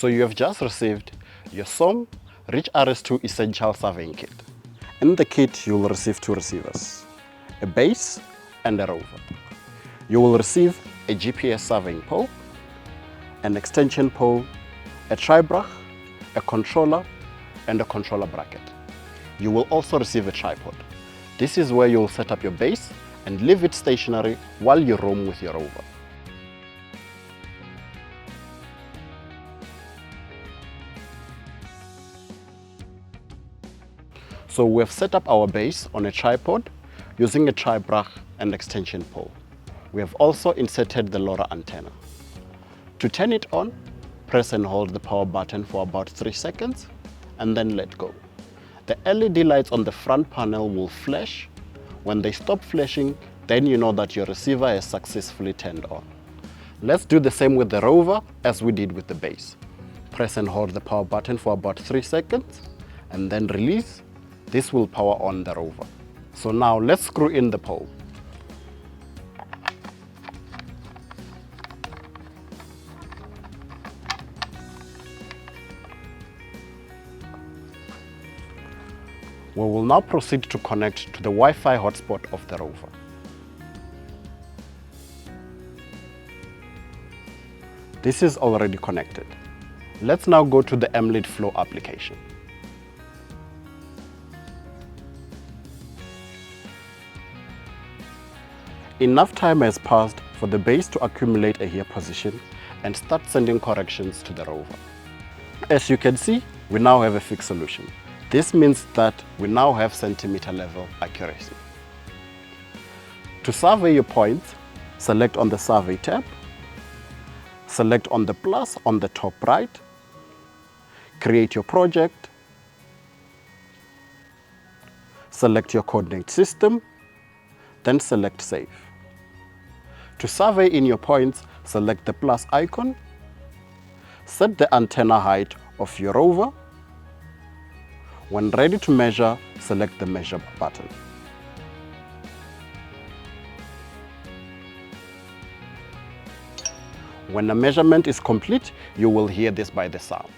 So you have just received your SOM REACH RS2 Essential Surveying Kit. In the kit, you will receive two receivers, a base and a rover. You will receive a GPS surveying pole, an extension pole, a tri-brush, a controller, and a controller bracket. You will also receive a tripod. This is where you will set up your base and leave it stationary while you roam with your rover. So we have set up our base on a tripod using a tri-brush and extension pole. We have also inserted the LoRa antenna. To turn it on, press and hold the power button for about 3 seconds and then let go. The LED lights on the front panel will flash. When they stop flashing, then you know that your receiver is successfully turned on. Let's do the same with the rover as we did with the base. Press and hold the power button for about 3 seconds and then release. This will power on the rover. So now let's screw in the pole. We will now proceed to connect to the Wi-Fi hotspot of the rover. This is already connected. Let's now go to the MLED Flow application. Enough time has passed for the base to accumulate a hair position and start sending corrections to the rover. As you can see, we now have a fixed solution. This means that we now have centimeter level accuracy. To survey your points, select on the Survey tab, select on the plus on the top right, create your project, select your coordinate system, then select Save. To survey in your points, select the plus icon, set the antenna height of your rover. When ready to measure, select the Measure button. When a measurement is complete, you will hear this by the sound.